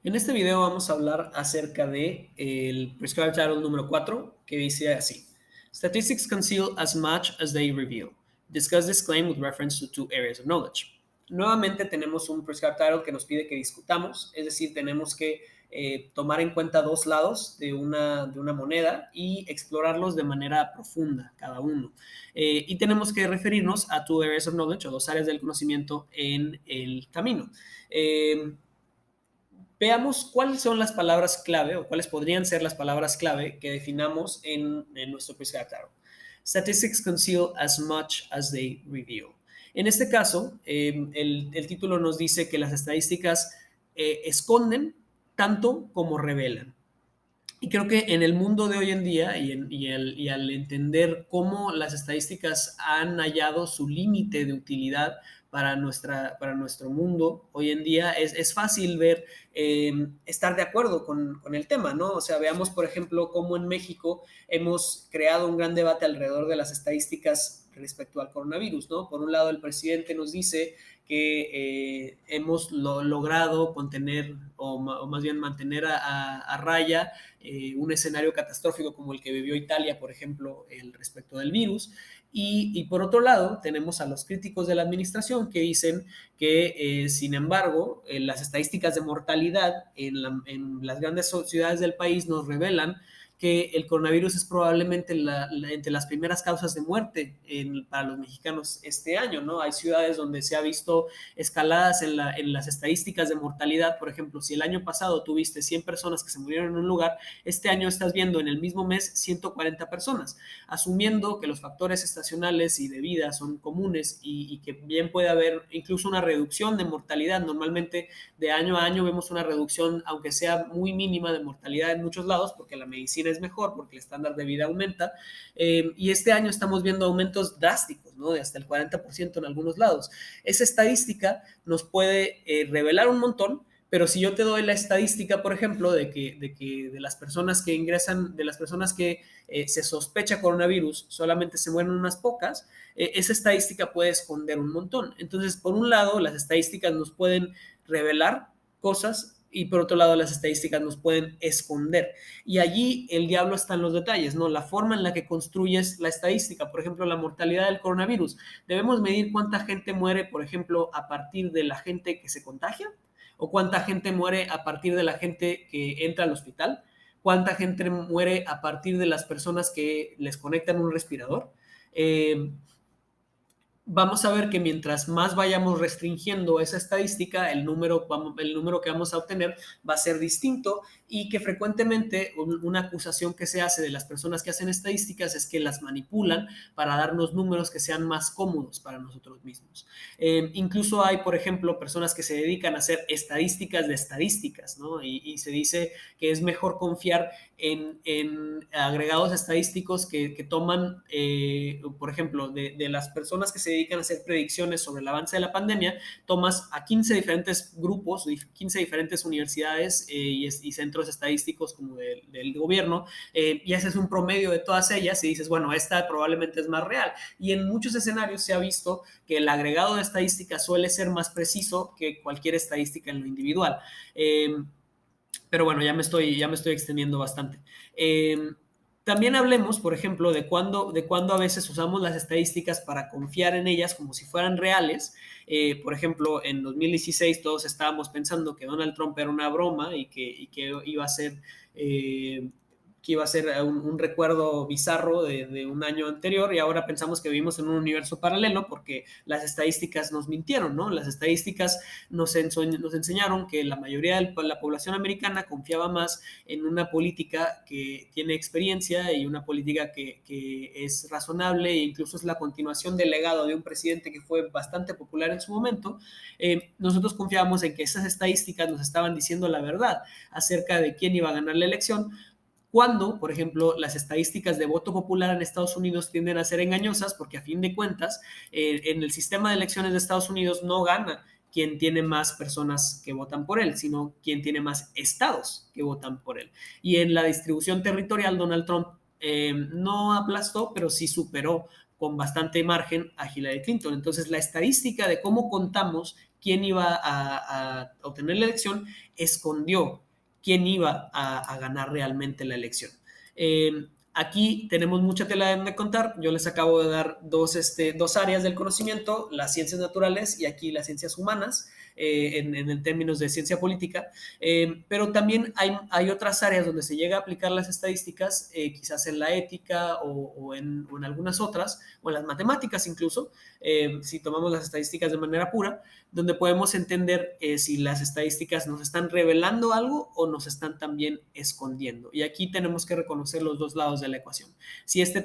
En este video vamos a hablar acerca de el Prescribed Title número 4, que dice así: Statistics conceal as much as they reveal. Discuss this claim with reference to two areas of knowledge. Nuevamente tenemos un Prescribed Title que nos pide que discutamos, es decir, tenemos que tomar en cuenta dos lados de una moneda y explorarlos de manera profunda, cada uno. Y tenemos que referirnos a two areas of knowledge, o dos áreas del conocimiento en el camino. Veamos cuáles son las palabras clave o cuáles podrían ser las palabras clave que definamos en nuestro prescribed title. Statistics conceal as much as they reveal. En este caso, el título nos dice que las estadísticas esconden tanto como revelan. Y creo que en el mundo de hoy en día y al entender cómo las estadísticas han hallado su límite de utilidad para nuestro mundo, hoy en día es fácil ver, estar de acuerdo con el tema, ¿no? O sea, veamos, por ejemplo, cómo en México hemos creado un gran debate alrededor de las estadísticas respecto al coronavirus, ¿no? Por un lado, el presidente nos dice que hemos logrado contener o más bien mantener a raya un escenario catastrófico como el que vivió Italia, por ejemplo, respecto del virus. Y por otro lado, tenemos a los críticos de la administración que dicen que, sin embargo, las estadísticas de mortalidad en las grandes ciudades del país nos revelan que el coronavirus es probablemente entre las primeras causas de muerte para los mexicanos este año, ¿no? Hay ciudades donde se ha visto escaladas en las estadísticas de mortalidad. Por ejemplo, si el año pasado tuviste 100 personas que se murieron en un lugar, este año estás viendo en el mismo mes 140 personas, asumiendo que los factores estacionales y de vida son comunes y que bien puede haber incluso una reducción de mortalidad. Normalmente de año a año vemos una reducción, aunque sea muy mínima, de mortalidad en muchos lados, porque la medicina es mejor, porque el estándar de vida aumenta, y este año estamos viendo aumentos drásticos, ¿no? De hasta el 40% en algunos lados. Esa estadística nos puede revelar un montón, pero si yo te doy la estadística, por ejemplo, de las personas que ingresan, de las personas que se sospecha coronavirus, solamente se mueren unas pocas, esa estadística puede esconder un montón. Entonces, por un lado, las estadísticas nos pueden revelar cosas y por otro lado las estadísticas nos pueden esconder. Y allí el diablo está en los detalles, ¿no? La forma en la que construyes la estadística, por ejemplo, la mortalidad del coronavirus. Debemos medir cuánta gente muere, por ejemplo, a partir de la gente que se contagia, o cuánta gente muere a partir de la gente que entra al hospital, cuánta gente muere a partir de las personas que les conectan un respirador. Eh, Vamos a ver que mientras más vayamos restringiendo esa estadística, el número que vamos a obtener va a ser distinto, y que frecuentemente una acusación que se hace de las personas que hacen estadísticas es que las manipulan para darnos números que sean más cómodos para nosotros mismos. Incluso hay, por ejemplo, personas que se dedican a hacer estadísticas de estadísticas, ¿no? Y se dice que es mejor confiar en agregados estadísticos que toman, por ejemplo, de las personas que se dedican a hacer predicciones sobre el avance de la pandemia, tomas a 15 diferentes grupos, 15 diferentes universidades y centros estadísticos como del gobierno, y haces un promedio de todas ellas y dices, bueno, esta probablemente es más real. Y en muchos escenarios se ha visto que el agregado de estadísticas suele ser más preciso que cualquier estadística en lo individual. Pero bueno, ya me estoy extendiendo bastante. También hablemos, por ejemplo, de cuándo a veces usamos las estadísticas para confiar en ellas como si fueran reales. Por ejemplo, en 2016 todos estábamos pensando que Donald Trump era una broma y que iba a ser un recuerdo bizarro de un año anterior, y ahora pensamos que vivimos en un universo paralelo porque las estadísticas nos mintieron, ¿no? Las estadísticas nos enseñaron que la mayoría de la población americana confiaba más en una política que tiene experiencia y una política que es razonable, e incluso es la continuación del legado de un presidente que fue bastante popular en su momento. Nosotros confiábamos en que esas estadísticas nos estaban diciendo la verdad acerca de quién iba a ganar la elección, cuando, por ejemplo, las estadísticas de voto popular en Estados Unidos tienden a ser engañosas, porque a fin de cuentas, en el sistema de elecciones de Estados Unidos no gana quien tiene más personas que votan por él, sino quien tiene más estados que votan por él. Y en la distribución territorial, Donald Trump no aplastó, pero sí superó con bastante margen a Hillary Clinton. Entonces, la estadística de cómo contamos quién iba a obtener tener la elección, escondió quién iba a ganar realmente la elección. Aquí tenemos mucha tela de donde contar. Yo les acabo de dar dos áreas del conocimiento, las ciencias naturales y aquí las ciencias humanas, en términos de ciencia política. Pero también hay otras áreas donde se llega a aplicar las estadísticas, quizás en la ética o en algunas otras, o en las matemáticas incluso, si tomamos las estadísticas de manera pura, donde podemos entender si las estadísticas nos están revelando algo o nos están también escondiendo. Y aquí tenemos que reconocer los dos lados de la ecuación. Si este